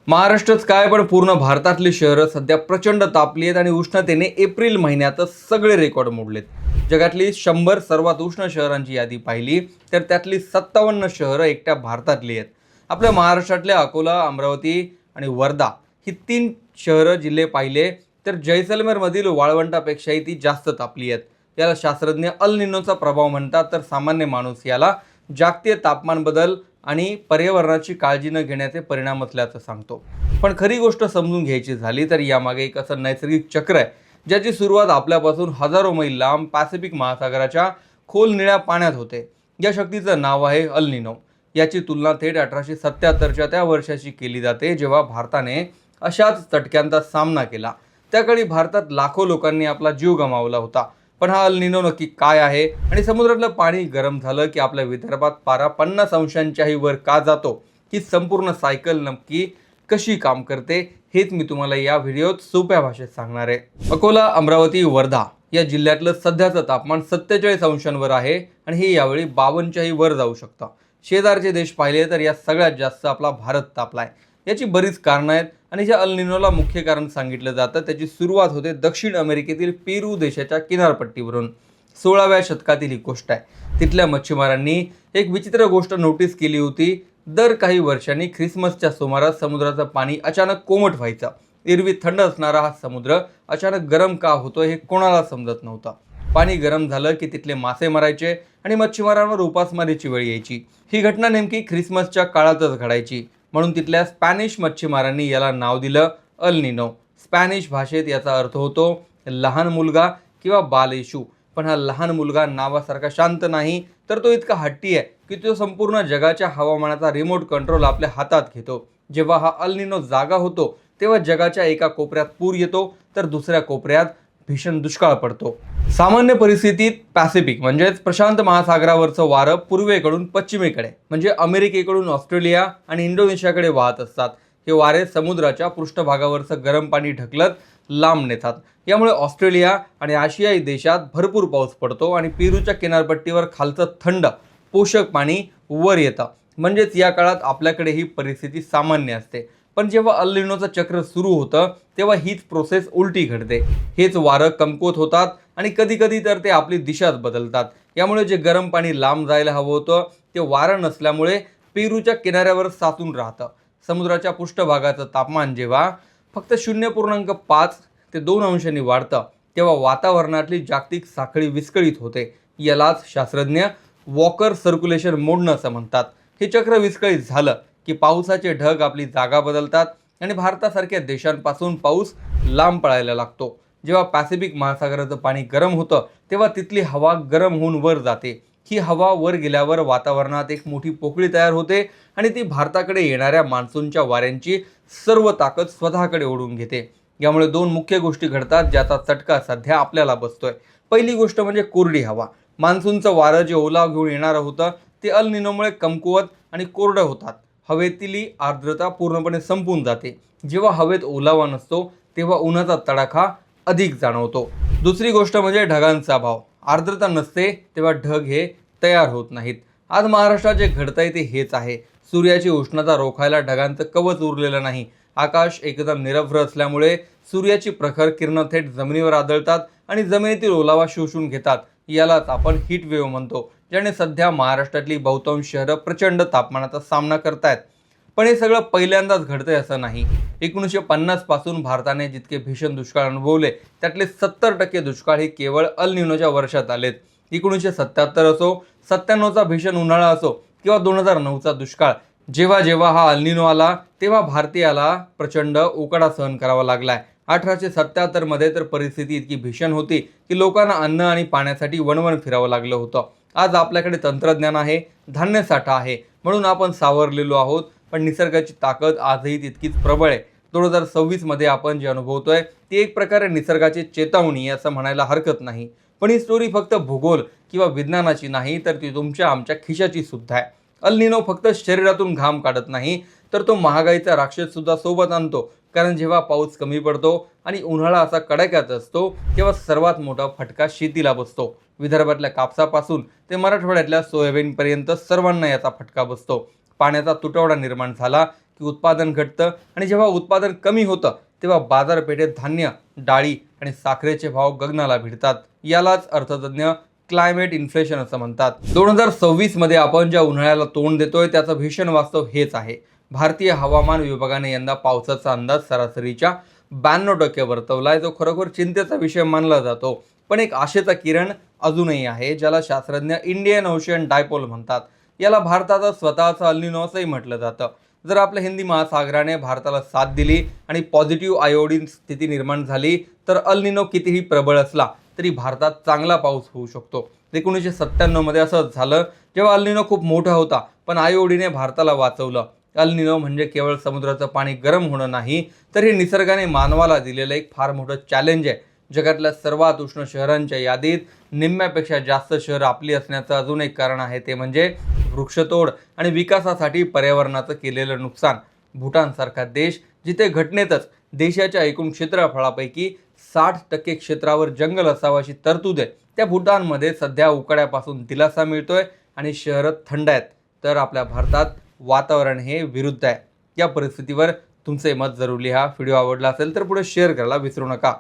महाराष्ट्रच काय पण पूर्ण भारतातली शहरं सध्या प्रचंड तापली आहेत आणि उष्णतेने एप्रिल महिन्यातच सगळे रेकॉर्ड मोडलेत. जगातली 100 सर्वात उष्ण शहरांची यादी पाहिली तर त्यातली 57 शहरं एकट्या भारतातली आहेत. आपल्या महाराष्ट्रातल्या अकोला, अमरावती आणि वर्धा ही 3 शहरं जिल्हे पाहिले तर जैसलमेरमधील वाळवंटापेक्षाही ती जास्त तापली आहेत. याला शास्त्रज्ञ अल निनोचा प्रभाव म्हणतात, तर सामान्य माणूस याला जागतिक तापमान बदल आणि पर्यावरणाची काळजी न घेण्याचे परिणाम असल्याचं सांगतो. पण खरी गोष्ट समजून घ्यायची झाली तर यामागे एक असं नैसर्गिक चक्र आहे ज्याची सुरुवात आपल्यापासून हजारो मैल लांब पॅसिफिक महासागराच्या खोल निळ्या पाण्यात होते. या शक्तीचं नाव आहे अल निनो. याची तुलना थेट 1877च्या त्या वर्षाशी केली जाते जेव्हा भारताने अशाच चटक्यांचा सामना केला. त्याकाळी भारतात लाखो लोकांनी आपला जीव गमावला होता. पण हा अल निनो नक्की काय आहे आणि समुद्रातलं पाणी गरम झालं की आपल्या विदर्भात पारा 50 अंशांच्याही वर का जातो, ही संपूर्ण सायकल नक्की कशी काम करते हेच मी तुम्हाला या व्हिडिओत सोप्या भाषेत सांगणार आहे. अकोला, अमरावती, वर्धा या जिल्ह्यातलं सध्याचं तापमान 47 अंशांवर आहे आणि हे यावेळी 52च्याही वर जाऊ शकतं. शेजारचे देश पाहिले तर या सगळ्यात जास्त आपला भारत तापलाय. याची बरीच कारणं आहेत आणि ज्या अल निनोला मुख्य कारण सांगितलं जातं त्याची सुरुवात होते दक्षिण अमेरिकेतील पेरू देशाच्या किनारपट्टीवरून. 16व्या शतकातील ही गोष्ट आहे. तिथल्या मच्छीमारांनी एक विचित्र गोष्ट नोटीस केली होती. दर काही वर्षांनी ख्रिसमसच्या सुमारास समुद्राचं पाणी अचानक कोमट व्हायचं. एरवी थंड असणारा हा समुद्र अचानक गरम का होतोय हे कोणाला समजत नव्हतं. पाणी गरम झालं की तिथले मासे मरायचे आणि मच्छीमारांवर उपासमारीची वेळ यायची. ही घटना नेमकी ख्रिसमसच्या काळातच घडायची. म्हणून तिथल्या स्पॅनिश मच्छीमारांनी याला नाव दिलं अल निनो. स्पॅनिश भाषेत याचा अर्थ होतो लहान मुलगा किंवा बालयेशू. पण हा लहान मुलगा नावासारखा शांत नाही, तर तो इतका हट्टी आहे की तो संपूर्ण जगाच्या हवामानाचा रिमोट कंट्रोल आपल्या हातात घेतो. जेव्हा हा अल निनो जागा होतो तेव्हा जगाच्या एका कोपऱ्यात पूर येतो तर दुसऱ्या कोपऱ्यात भीषण दुष्काळ पडतो. सामान्य परिस्थितीत पॅसिफिक म्हणजेच प्रशांत महासागरावरचं वारं पूर्वेकडून पश्चिमेकडे म्हणजे अमेरिकेकडून ऑस्ट्रेलिया आणि इंडोनेशियाकडे वाहत असतात. हे वारे समुद्राच्या पृष्ठभागावरचं गरम पाणी ढकलत लांब नेतात. यामुळे ऑस्ट्रेलिया आणि आशियाई देशात भरपूर पाऊस पडतो आणि पेरूच्या किनारपट्टीवर खालचं थंड पोषक पाणी वर येतं. म्हणजेच या काळात आपल्याकडे ही परिस्थिती सामान्य असते. पण जेव्हा अल निनोचं चक्र सुरू होतं तेव्हा हीच प्रोसेस उलटी घडते. हेच वारं कमकुवत होतात आणि कधी कधी तर ते आपली दिशाच बदलतात. यामुळे जे गरम पाणी लांब जायला हवं होतं ते वारं नसल्यामुळे पेरूच्या किनाऱ्यावर साचून राहतं. समुद्राच्या पृष्ठभागाचं तापमान जेव्हा फक्त 0.5 ते 2 अंशांनी वाढतं तेव्हा वातावरणातली जागतिक साखळी विस्कळीत होते. यालाच शास्त्रज्ञ वॉकर सर्क्युलेशन मोडणं असं म्हणतात. हे चक्र विस्कळीत झालं की पावसाचे ढग आपली जागा बदलतात आणि भारतासारख्या देशांपासून पाऊस लांब पळायला लागतो. जेव्हा पॅसिफिक महासागराचं पाणी गरम होतं तेव्हा तिथली हवा गरम होऊन वर जाते. ही हवा वर गेल्यावर वातावरणात एक मोठी पोकळी तयार होते आणि ती भारताकडे येणाऱ्या मान्सूनच्या वाऱ्यांची सर्व ताकद स्वतःकडे ओढून घेते. यामुळे 2 मुख्य गोष्टी घडतात ज्याचा चटका सध्या आपल्याला बसतोय. पहिली गोष्ट म्हणजे कोरडी हवा. मान्सूनचं वारं जे ओलाव घेऊन येणारं होतं ते अल निनोमुळे कमकुवत आणि कोरडं होतात. हवेतली आर्द्रता पूर्णपणे संपून जाते. जेव्हा हवेत ओलावा नसतो तेव्हा उन्हाचा तडाखा अधिक जाणवतो. दुसरी गोष्ट म्हणजे ढगांचा अभाव. आर्द्रता नसते तेव्हा ढग हे तयार होत नाहीत. आज महाराष्ट्रात जे घडतंय ते हेच आहे. सूर्याची उष्णता रोखायला ढगांचं कवच उरलेलं नाही. आकाश एकदम निरभ्र असल्यामुळे सूर्याची प्रखर किरणं थेट जमिनीवर आदळतात आणि जमिनीतील ओलावा शोषून घेतात. यालाच आपण हीट वेव्ह म्हणतो, ज्याने सध्या महाराष्ट्रातली बहुतांश शहरं प्रचंड तापमानाचा सामना करतायत. पण हे सगळं पहिल्यांदाच घडतंय असं नाही. 1950 पासून भारताने जितके भीषण दुष्काळ अनुभवले त्यातले 70% दुष्काळ हे केवळ अल निनोच्या वर्षात आलेत. 1977 असो, 97चा भीषण उन्हाळा असो किंवा 2009चा दुष्काळ, जेव्हा जेव्हा हा अल निनो आला तेव्हा भारतीयाला प्रचंड उकाडा सहन करावा लागलाय. 1877 मध्ये तर परिस्थिती इतकी भीषण होती की लोकांना अन्न आणि पाण्यासाठी वणवण फिरावं लागलं होतं. आज आपल्याकडे तंत्रज्ञान आहे, धान्य साठा आहे, म्हणून आपण सावरलेलो आहोत. पण निसर्गाची ताकद आजही तितकीच प्रबळ आहे. 2026 मध्ये आपण जे अनुभवतोय ती एक प्रकारे निसर्गाची चेतावणी असं म्हणायला हरकत नाही. पण ही स्टोरी फक्त भूगोल किंवा विज्ञानाची नाही, तर ती तुमच्या आमच्या खिशाची सुद्धा आहे. अल निनो फक्त शरीरातून घाम काढत नाही, तर तो महागाईचा राक्षस सुद्धा सोबत आणतो. कारण जेव्हा पाऊस कमी पडतो आणि उन्हाळा असा कडाक्यात असतो तेव्हा सर्वात मोठा फटका शेतीला बसतो. विदर्भातल्या कापसापासून ते मराठवाड्यातल्या सोयाबीनपर्यंत सर्वांना याचा फटका बसतो. पाण्याचा तुटवडा निर्माण झाला की उत्पादन घटतं आणि जेव्हा उत्पादन कमी होतं तेव्हा बाजारपेठेत धान्य, डाळी आणि साखरेचे भाव गगनाला भिडतात. यालाच अर्थतज्ञ क्लायमेट इन्फ्लेशन असं म्हणतात. 2026 मध्ये आपण ज्या उन्हाळ्याला तोंड देतोय त्याचं भीषण वास्तव हेच आहे. भारतीय हवामान विभागाने यंदा पावसाचा अंदाज सरासरीच्या 92% वर्तवलाय, जो खरोखर चिंतेचा विषय मानला जातो. पण एक आशेचा किरण अजूनही आहे, ज्याला शास्त्रज्ञ इंडियन ओशियन डायपोल म्हणतात. याला भारताचा स्वतःचा अल्निनो असंही म्हटलं जातं. जर आपल्या हिंदी महासागराने भारताला साथ दिली आणि पॉझिटिव्ह आयोडीन स्थिती निर्माण झाली तर अल्निनो कितीही प्रबळ असला तरी भारतात चांगला पाऊस होऊ शकतो. 1997 मध्ये असंच झालं, जेव्हा अल्निनो खूप मोठा होता पण आयोडीने भारताला वाचवलं. अल्निनो म्हणजे केवळ समुद्राचं पाणी गरम होणं नाही, तर हे निसर्गाने मानवाला दिलेलं एक फार मोठं चॅलेंज आहे. जगातल्या सर्वात उष्ण शहरांच्या यादीत निम्म्यापेक्षा जास्त शहरं आपली असण्याचं अजून एक कारण आहे, ते म्हणजे वृक्षतोड आणि विकासासाठी पर्यावरणाचं केलेलं नुकसान. भूटानसारखा देश, जिथे घटनेतच देशाच्या एकूण क्षेत्रफळापैकी 60% क्षेत्रावर जंगल असावं अशी तरतूद आहे, त्या भूटानमध्ये सध्या उकाड्यापासून दिलासा मिळतोय आणि शहरं थंड आहेत. तर आपल्या भारतात वातावरण हे विरुद्ध आहे. या परिस्थितीवर तुमचे मत जरूर लिहा. व्हिडिओ आवडला असेल तर पुढे शेअर करायला विसरू नका.